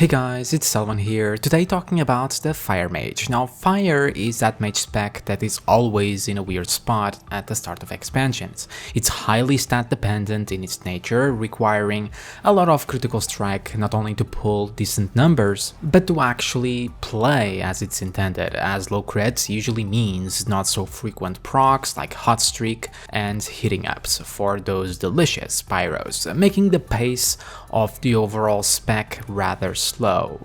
Hey guys, it's Selwen here, today talking about the Fire Mage. Now Fire is that mage spec that is always in a weird spot at the start of expansions. It's highly stat dependent in its nature, requiring a lot of critical strike not only to pull decent numbers, but to actually play as it's intended, as low crits usually means not so frequent procs like Hot Streak and hitting ups for those delicious pyros, making the pace of the overall spec rather slow.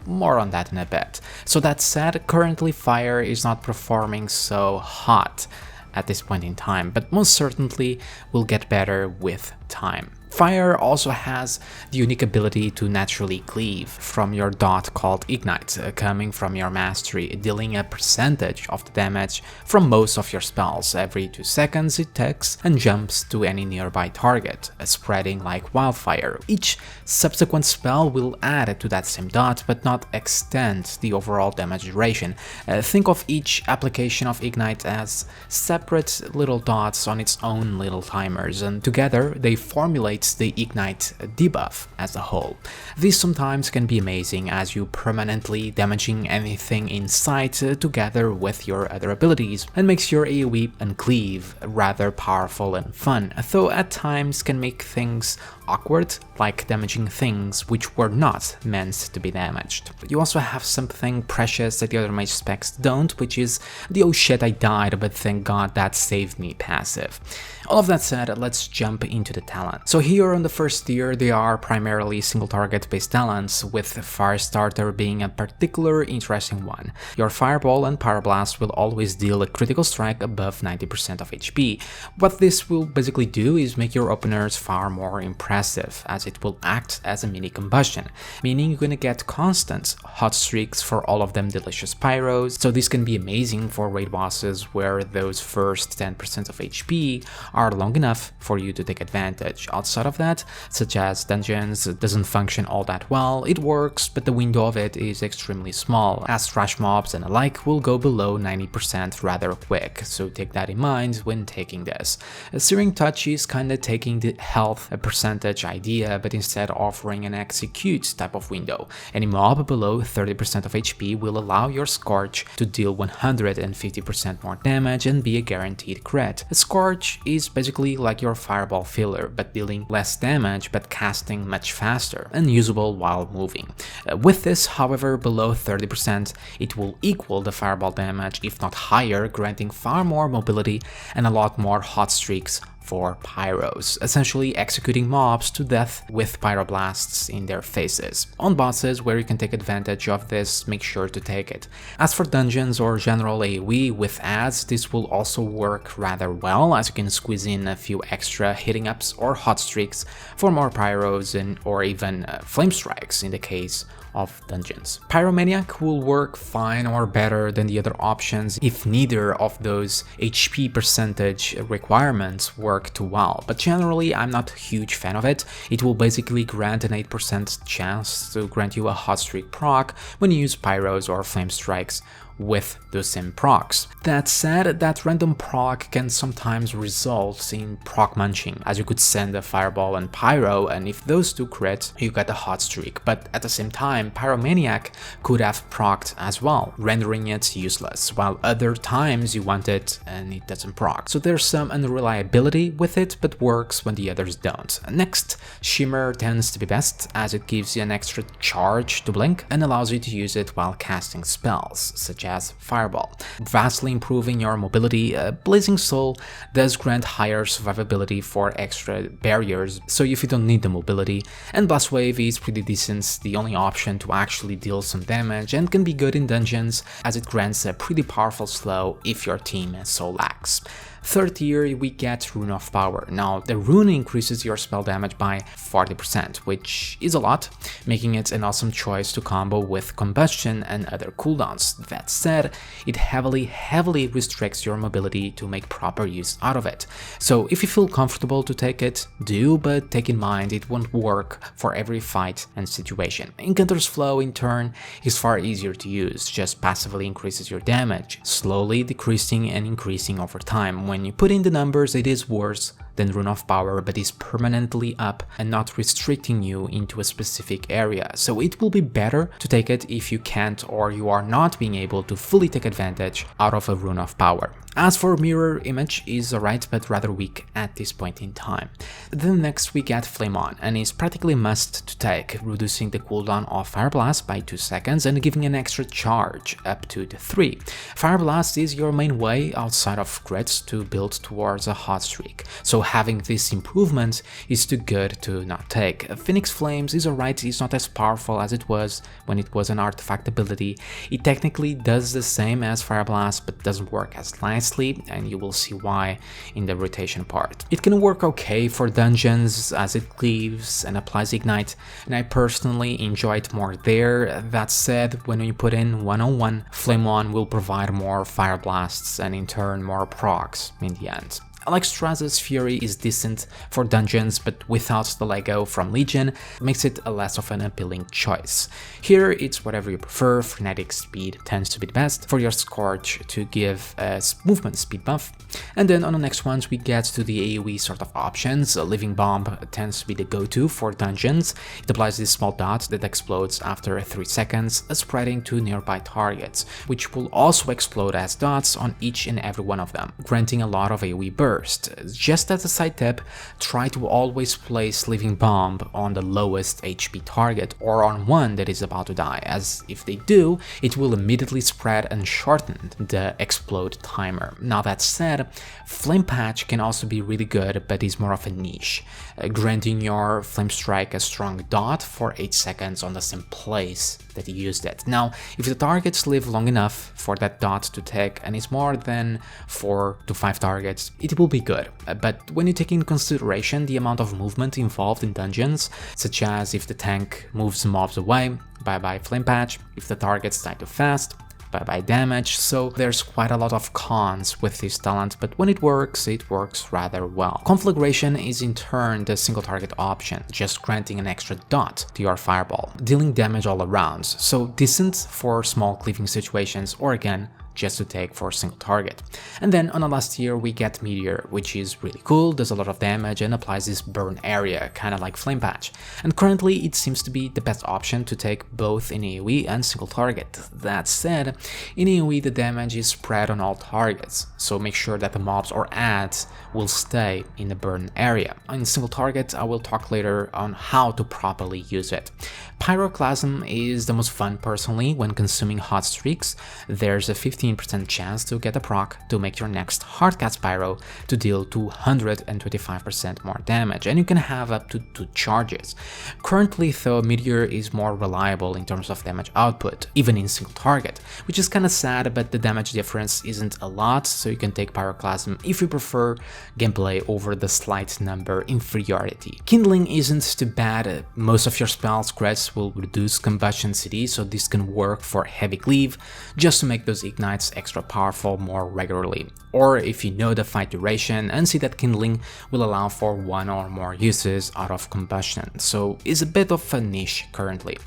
More on that in a bit. So that said, currently Fire is not performing so hot at this point in time, but most certainly will get better with time. Fire also has the unique ability to naturally cleave from your dot called Ignite, coming from your mastery, dealing a percentage of the damage from most of your spells. Every 2 seconds it takes and jumps to any nearby target, spreading like wildfire. Each subsequent spell will add to that same dot, but not extend the overall damage duration. Think of each application of Ignite as separate little dots on its own little timers, and together they formulate the Ignite debuff as a whole. This sometimes can be amazing as you permanently damaging anything in sight together with your other abilities, and makes your AoE and cleave rather powerful and fun, though at times can make things awkward, like damaging things which were not meant to be damaged. You also have something precious that the other mage specs don't, which is the "oh shit I died but thank god that saved me" passive. All of that said, let's jump into the talent. So here on the first tier they are primarily single target based talents, with Firestarter being a particular interesting one. Your Fireball and Pyroblast will always deal a critical strike above 90% of HP. What this will basically do is make your openers far more impressive, as it will act as a mini combustion, meaning you're gonna get constant hot streaks for all of them delicious pyros. So this can be amazing for raid bosses where those first 10% of HP are long enough for you to take advantage. Outside of that, such as dungeons, it doesn't function all that well. It works, but the window of it is extremely small, as trash mobs and the like will go below 90% rather quick, so take that in mind when taking this. Searing Touch is kinda taking the health percentage idea, but instead offering an execute type of window. Any mob below 30% of HP will allow your Scorch to deal 150% more damage and be a guaranteed crit. A Scorch is basically like your Fireball filler, but dealing less damage but casting much faster and usable while moving. With this, however, below 30%, it will equal the Fireball damage, if not higher, granting far more mobility and a lot more hot streaks for pyros, essentially executing mobs to death with pyroblasts in their faces. On bosses where you can take advantage of this, make sure to take it. As for dungeons or general AoE with adds, this will also work rather well, as you can squeeze in a few extra hitting ups or hot streaks for more pyros and or even flame strikes in the case of dungeons. Pyromaniac will work fine or better than the other options if neither of those HP percentage requirements work too well, but generally I'm not a huge fan of it. It will basically grant an 8% chance to grant you a hot streak proc when you use pyros or flame strikes with the same procs. That said, that random proc can sometimes result in proc munching, as you could send a Fireball and Pyro, and if those two crit, you get a hot streak, but at the same time, Pyromaniac could have procced as well, rendering it useless, while other times you want it and it doesn't proc. So there's some unreliability with it, but works when the others don't. Next, Shimmer tends to be best, as it gives you an extra charge to blink and allows you to use it while casting spells, such as Fireball, vastly improving your mobility. Blazing Soul does grant higher survivability for extra barriers, so if you don't need the mobility, and Blast Wave is pretty decent, the only option to actually deal some damage, and can be good in dungeons as it grants a pretty powerful slow if your team so lacks. Third tier, we get Rune of Power. Now, the rune increases your spell damage by 40%, which is a lot, making it an awesome choice to combo with Combustion and other cooldowns. That said, it heavily restricts your mobility to make proper use out of it. So if you feel comfortable to take it, do, but take in mind it won't work for every fight and situation. Incanter's Flow, in turn, is far easier to use, just passively increases your damage, slowly decreasing and increasing over time. When you put in the numbers, it is worse than Rune of Power, but is permanently up and not restricting you into a specific area. So it will be better to take it if you can't or you are not being able to fully take advantage out of a Rune of Power. As for Mirror Image, is alright but rather weak at this point in time. Then next we get Flame On, and is practically must to take, reducing the cooldown of Fire Blast by 2 seconds and giving an extra charge up to the 3. Fire Blast is your main way outside of crits to build towards a hot streak, so having this improvement is too good to not take. Phoenix Flames is alright, it's not as powerful as it was when it was an artifact ability. It technically does the same as Fire Blast but doesn't work as nicely, and you will see why in the rotation part. It can work okay for dungeons as it cleaves and applies Ignite, and I personally enjoy it more there. That said, when you put in 101, Flame On will provide more Fire Blasts and in turn more procs in the end. Alexstrasza's Fury is decent for dungeons, but without the Lego from Legion, makes it a less of an appealing choice. Here it's whatever you prefer. Frenetic Speed tends to be the best for your Scorch to give a movement speed buff. And then on the next ones we get to the AoE sort of options. Living Bomb tends to be the go-to for dungeons. It applies this small dot that explodes after 3 seconds, spreading to nearby targets, which will also explode as dots on each and every one of them, granting a lot of AoE burst. Just as a side tip, try to always place Living Bomb on the lowest HP target or on one that is about to die, as if they do, it will immediately spread and shorten the explode timer. Now that said, Flame Patch can also be really good, but is more of a niche, granting your Flamestrike a strong dot for 8 seconds on the same place that you used it. Now, if the targets live long enough for that dot to tick and it's more than 4 to 5 targets, it will be good. But when you take in consideration the amount of movement involved in dungeons, such as if the tank moves mobs away, bye-bye Flame Patch, if the targets die too fast, bye-bye damage, so there's quite a lot of cons with this talent, but when it works rather well. Conflagration is in turn the single target option, just granting an extra dot to your fireball, dealing damage all around, so decent for small cleaving situations or again, just to take for a single target. And then on the last tier we get Meteor, which is really cool, does a lot of damage and applies this burn area, kinda like Flame Patch. And currently it seems to be the best option to take both in AoE and single target. That said, in AoE the damage is spread on all targets, so make sure that the mobs or adds will stay in the burn area. In single target I will talk later on how to properly use it. Pyroclasm is the most fun personally when consuming hot streaks. There's a 15% chance to get a proc to make your next hardcast pyro to deal 225% more damage, and you can have up to 2 charges. Currently though, Meteor is more reliable in terms of damage output, even in single target, which is kinda sad, but the damage difference isn't a lot, so you can take Pyroclasm if you prefer gameplay over the slight number inferiority. Kindling isn't too bad. Most of your spells crits will reduce combustion CD, so this can work for heavy cleave, just to make those ignites extra powerful more regularly. Or if you know the fight duration and see that Kindling will allow for 1 or more uses out of combustion, so it's a bit of a niche currently.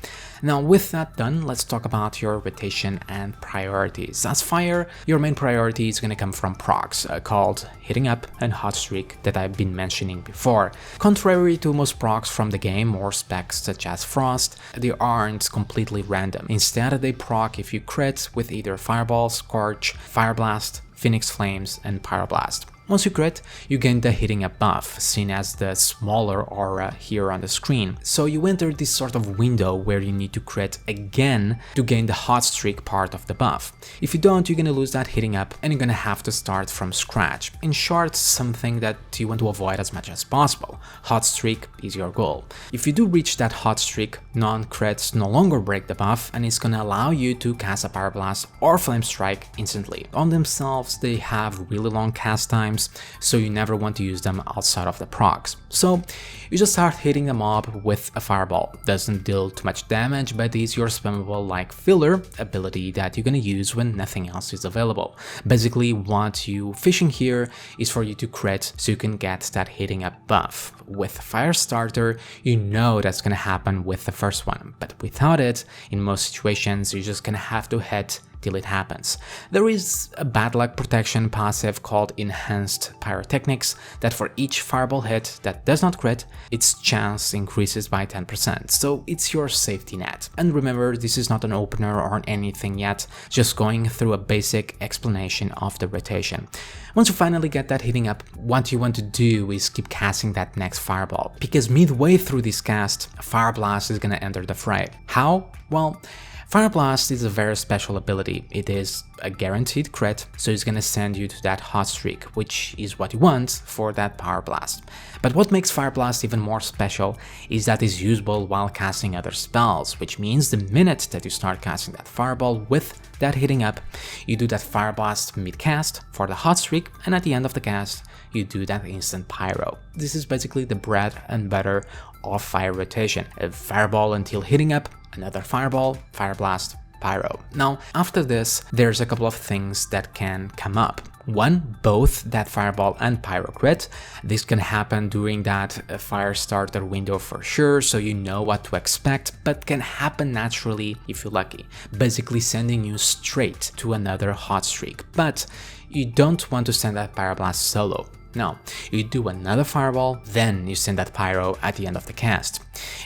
Now with that done, let's talk about your rotation and priorities. As Fire, your main priority is gonna come from procs, called Hitting Up and Hot Streak that I've been mentioning before. Contrary to most procs from the game or specs such as Frost, they aren't completely random. Instead, they proc if you crit with either Fireball, Scorch, Fire Blast, Phoenix Flames, and Pyroblast. Once you crit, you gain the Hitting Up buff, seen as the smaller aura here on the screen. So you enter this sort of window where you need to crit again to gain the hot streak part of the buff. If you don't, you're gonna lose that Hitting Up and you're gonna have to start from scratch. In short, something that you want to avoid as much as possible. Hot streak is your goal. If you do reach that hot streak, non-crits no longer break the buff and it's gonna allow you to cast a Pyroblast or Flamestrike instantly. On themselves, they have really long cast times, so you never want to use them outside of the procs. So you just start hitting a mob with a fireball. Doesn't deal too much damage, but is your spammable like filler ability that you're gonna use when nothing else is available. Basically what you fishing here is for you to crit so you can get that hitting up buff. With Firestarter, you know that's gonna happen with the first one, but without it, in most situations you're just gonna have to hit till it happens. There is a bad luck protection passive called Enhanced Pyrotechnics that for each fireball hit that does not crit, its chance increases by 10%, so it's your safety net. And remember, this is not an opener or anything yet, just going through a basic explanation of the rotation. Once you finally get that hitting up, what you want to do is keep casting that next fireball, because midway through this cast, Fire Blast is gonna enter the fray. How? Well, Fire Blast is a very special ability. It is a guaranteed crit, so it's gonna send you to that hot streak, which is what you want for that Power Blast. But what makes Fire Blast even more special is that it's usable while casting other spells, which means the minute that you start casting that fireball with that hitting up, you do that Fire Blast mid-cast for the hot streak, and at the end of the cast, you do that instant pyro. This is basically the bread and butter of fire rotation. A fireball until hitting up, another fireball, Fire Blast, pyro. Now, after this, there's a couple of things that can come up. One, both that fireball and pyro crit. This can happen during that fire starter window for sure, so you know what to expect, but can happen naturally if you're lucky, basically sending you straight to another hot streak. But you don't want to send that Pyro Blast solo. No, you do another fireball, then you send that pyro at the end of the cast.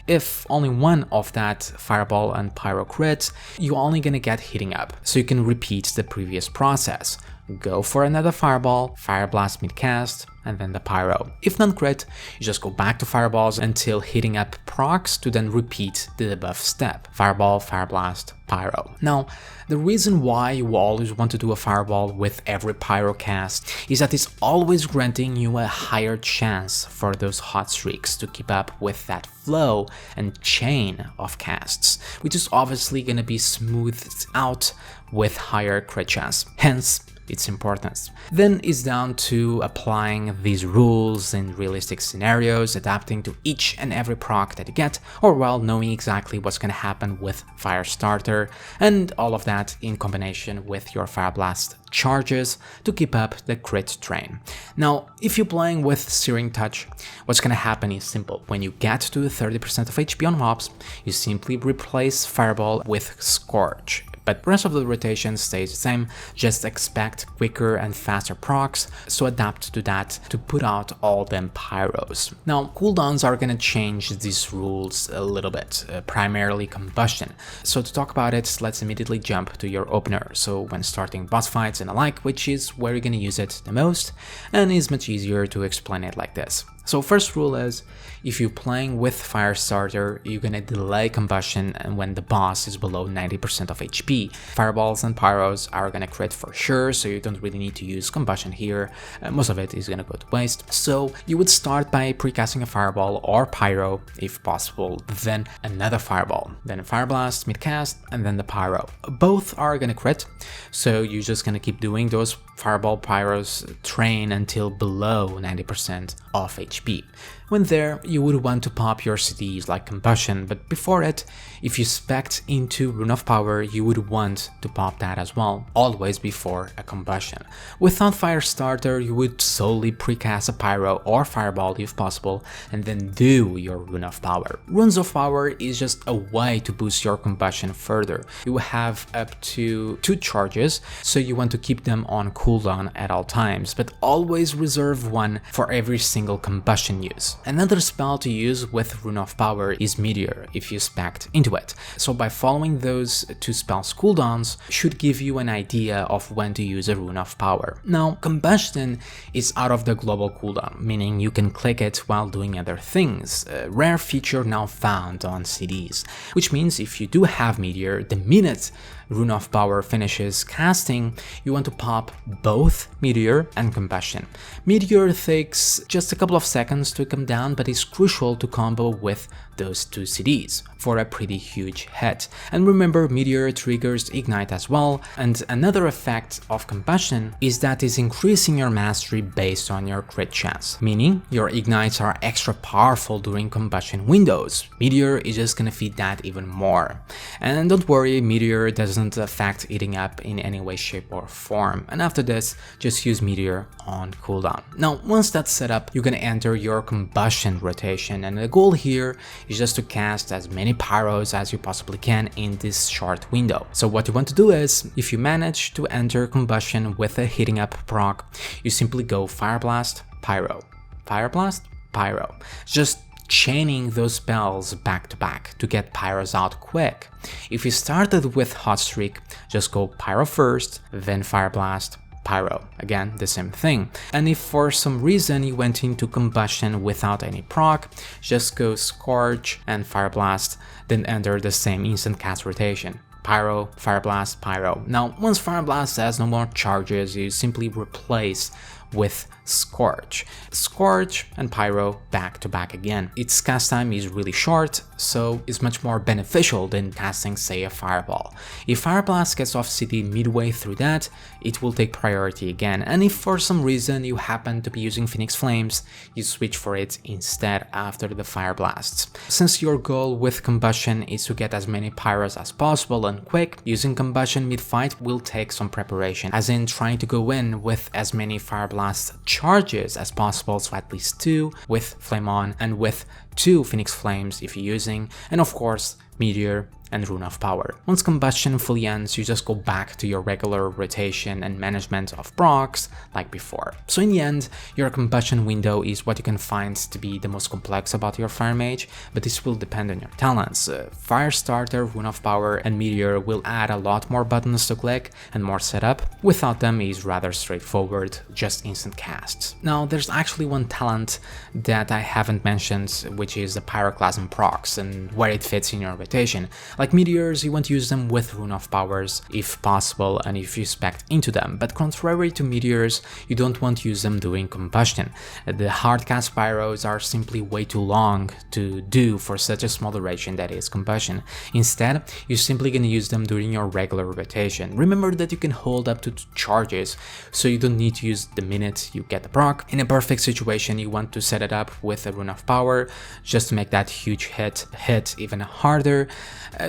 If only one of that fireball and pyro crits, you're only gonna get hitting up, so you can repeat the previous process. Go for another fireball, Fire Blast mid-cast, and then the pyro. If none crit, you just go back to fireballs until hitting up procs to then repeat the above step. Fireball, Fire Blast, pyro. Now, the reason why you always want to do a fireball with every pyro cast is that it's always granting you a higher chance for those hot streaks to keep up with that flow and chain of casts, which is obviously going to be smoothed out with higher crit chance. Hence, its importance. Then it's down to applying these rules in realistic scenarios, adapting to each and every proc that you get, or well, knowing exactly what's going to happen with Fire Starter, and all of that in combination with your Fire Blast charges to keep up the crit train. Now, if you're playing with Searing Touch, what's going to happen is simple. When you get to 30% of HP on mobs, you simply replace Fireball with Scorch. But the rest of the rotation stays the same, just expect quicker and faster procs, so adapt to that to put out all them pyros. Now, cooldowns are gonna change these rules a little bit, primarily combustion. So to talk about it, let's immediately jump to your opener. So when starting boss fights and alike, which is where you're gonna use it the most, and is much easier to explain it like this. So first rule is, if you're playing with Fire Starter, you're gonna delay combustion and when the boss is below 90% of HP. Fireballs and pyros are gonna crit for sure, so you don't really need to use combustion here. Most of it is gonna go to waste. So you would start by precasting a fireball or pyro if possible, then another fireball, then a Fire Blast mid-cast, and then the pyro. Both are gonna crit, so you're just gonna keep doing those fireball pyros train until below 90% of HP. When there, you would want to pop your CDs like combustion, but before it, if you spec'd into Rune of Power, you would want to pop that as well, always before a combustion. Without Fire Starter, you would solely precast a pyro or fireball if possible, and then do your Rune of Power. Runes of Power is just a way to boost your combustion further. You have up to 2 charges, so you want to keep them on cooldown at all times, but always reserve one for every single combustion use. Another spell to use with Rune of Power is Meteor, if you spec'd into it. So by following those 2 spells cooldowns should give you an idea of when to use a Rune of Power. Now, Combustion is out of the global cooldown, meaning you can click it while doing other things, a rare feature now found on CDs, which means if you do have Meteor, the minute Rune of Power finishes casting, you want to pop both Meteor and Combustion. Meteor takes just a couple of seconds to come down, but is crucial to combo with those 2 CDs for a pretty huge hit. And remember, Meteor triggers Ignite as well, and another effect of Combustion is that it's increasing your mastery based on your crit chance, meaning your Ignites are extra powerful during Combustion windows. Meteor is just gonna feed that even more. And don't worry, Meteor doesn't affect eating up in any way, shape or form, and after this, just use Meteor on cooldown. Now, once that's set up, you're gonna enter your combustion rotation, and the goal here is just to cast as many pyros as you possibly can in this short window. So what you want to do is, if you manage to enter combustion with a heating up proc, you simply go Fire Blast, Pyro, Fire Blast, Pyro, just chaining those spells back to back to get pyros out quick. If you started with Hot Streak, just go Pyro first, then Fire Blast, Pyro, again the same thing. And if for some reason you went into combustion without any proc, just go Scorch and Fire Blast, then enter the same instant cast rotation. Pyro, Fire Blast, Pyro. Now once Fire Blast has no more charges, you simply replace with Scorch. Scorch and Pyro back to back again. Its cast time is really short, so it's much more beneficial than casting, say, a Fireball. If Fire Blast gets off city midway through that, it will take priority again, and if for some reason you happen to be using Phoenix Flames, you switch for it instead after the Fire Blasts. Since your goal with Combustion is to get as many pyros as possible and quick, using Combustion mid-fight will take some preparation, as in trying to go in with as many Fire Blast charges as possible, so at least 2 with Flame On and with 2 Phoenix Flames if you're using, and of course Meteor and Rune of Power. Once Combustion fully ends, you just go back to your regular rotation and management of procs like before. So in the end, your Combustion window is what you can find to be the most complex about your Fire Mage, but this will depend on your talents. Fire Starter, Rune of Power and Meteor will add a lot more buttons to click and more setup. Without them is rather straightforward, just instant casts. Now there's actually one talent that I haven't mentioned, which is the Pyroclasm procs and where it fits in your rotation. Like Meteors, you want to use them with Rune of Powers if possible and if you spec into them, but contrary to Meteors, you don't want to use them during Combustion. The hard cast pyros are simply way too long to do for such a small duration that is Combustion. Instead, you're simply going to use them during your regular rotation. Remember that you can hold up to 2 charges, so you don't need to use the minute you get the proc. In a perfect situation, you want to set it up with a Rune of Power just to make that huge hit even harder.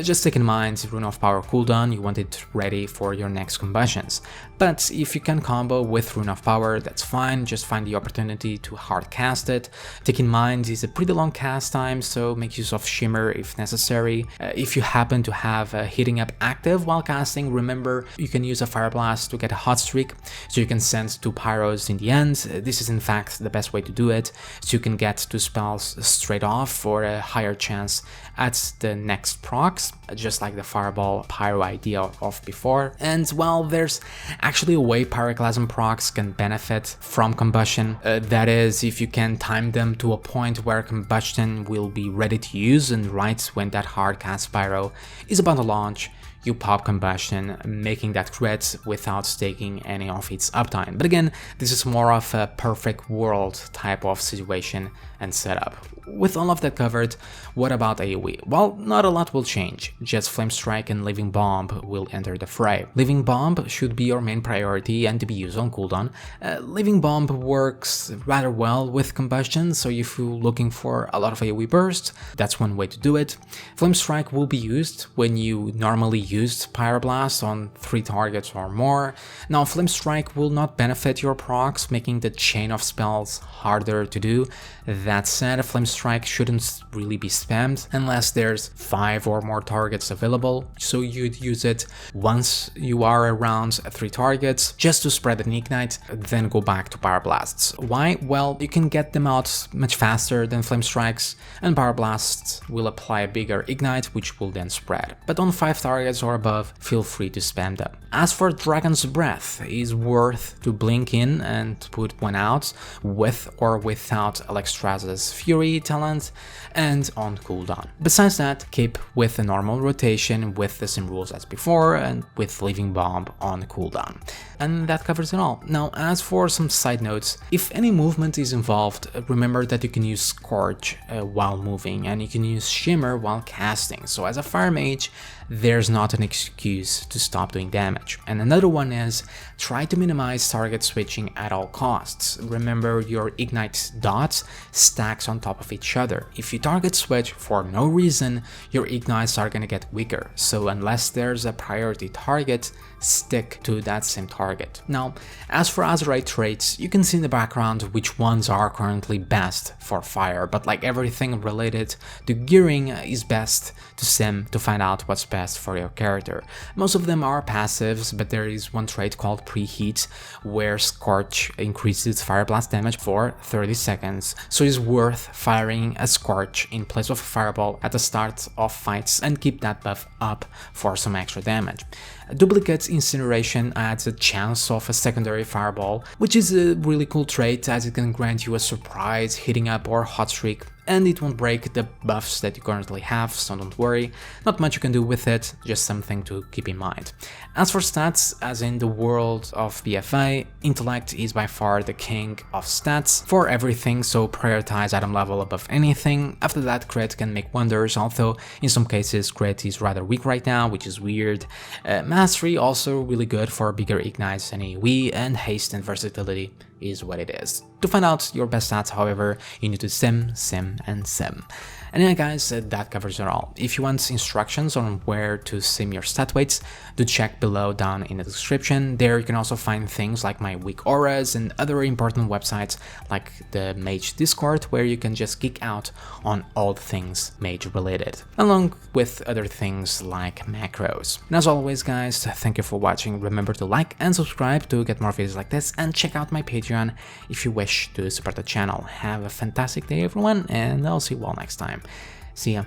Just take in mind, Rune of Power cooldown, you want it ready for your next combustions. But if you can combo with Rune of Power, that's fine, just find the opportunity to hard cast it. Take in mind, it's a pretty long cast time, so make use of Shimmer if necessary. If you happen to have Heating Up active while casting, remember you can use a Fire Blast to get a Hot Streak, so you can send 2 pyros in the end. This is in fact the best way to do it, so you can get 2 spells straight off for a higher chance at the next procs, just like the Fireball Pyro idea of before. And well, there's actually a way Pyroclasm procs can benefit from Combustion, that is, if you can time them to a point where Combustion will be ready to use, and right when that hard cast Pyro is about to launch, you pop Combustion, making that crit without taking any of its uptime. But again, this is more of a perfect world type of situation and setup. With all of that covered, what about AoE? Well, not a lot will change, just Flamestrike and Living Bomb will enter the fray. Living Bomb should be your main priority and to be used on cooldown. Living Bomb works rather well with Combustion, so if you're looking for a lot of AoE burst, that's one way to do it. Flamestrike will be used when you normally used Pyroblast on 3 targets or more. Now Flamestrike will not benefit your procs, making the chain of spells harder to do. That said, Flamestrike shouldn't really be spammed unless there's 5 or more targets available, so you'd use it once you are around 3 targets just to spread an ignite, then go back to Pyroblasts. Why? Well, you can get them out much faster than Flamestrikes, and Pyroblasts will apply a bigger ignite which will then spread. But on 5 targets or above, feel free to spam them. As for Dragon's Breath, it's worth to blink in and put one out with or without Alexstrasza's Fury talent and on cooldown. Besides that, keep with the normal rotation with the same rules as before and with Living Bomb on cooldown. And that covers it all. Now, as for some side notes, if any movement is involved, remember that you can use Scorch while moving and you can use Shimmer while casting. So as a Fire Mage, there's not an excuse to stop doing damage. And another one is try to minimize target switching at all costs. Remember, your Ignite dot stacks on top of each other. If you target switch for no reason, your ignites are gonna get weaker, so unless there's a priority target, stick to that same target. Now, as for Azerite traits, you can see in the background which ones are currently best for fire, but like everything related to gearing is best to sim to find out what's best for your character. Most of them are passives, but there is one trait called preheat, where Scorch increases fire blast damage for 30 seconds, so it's worth firing a Scorch in place of a fireball at the start of fights and keep that buff up for some extra damage. Duplicate Incineration adds a chance of a secondary fireball, which is a really cool trait as it can grant you a surprise, hitting up or hot streak, and it won't break the buffs that you currently have, so don't worry, not much you can do with it, just something to keep in mind. As for stats, as in the world of BFA, Intellect is by far the king of stats for everything, so prioritize addon level above anything. After that, crit can make wonders, although in some cases crit is rather weak right now, which is weird. Mastery also really good for bigger ignites and AoE, and haste and versatility is what it is. To find out your best stats, however, you need to sim, and sim. And yeah guys, that covers it all. If you want instructions on where to sim your stat weights, do check below down in the description. There you can also find things like my weak auras and other important websites like the Mage Discord, where you can just geek out on all things Mage related, along with other things like macros. And as always guys, thank you for watching. Remember to like and subscribe to get more videos like this, and check out my Patreon if you wish to support the channel. Have a fantastic day everyone, and I'll see you all next time. See ya.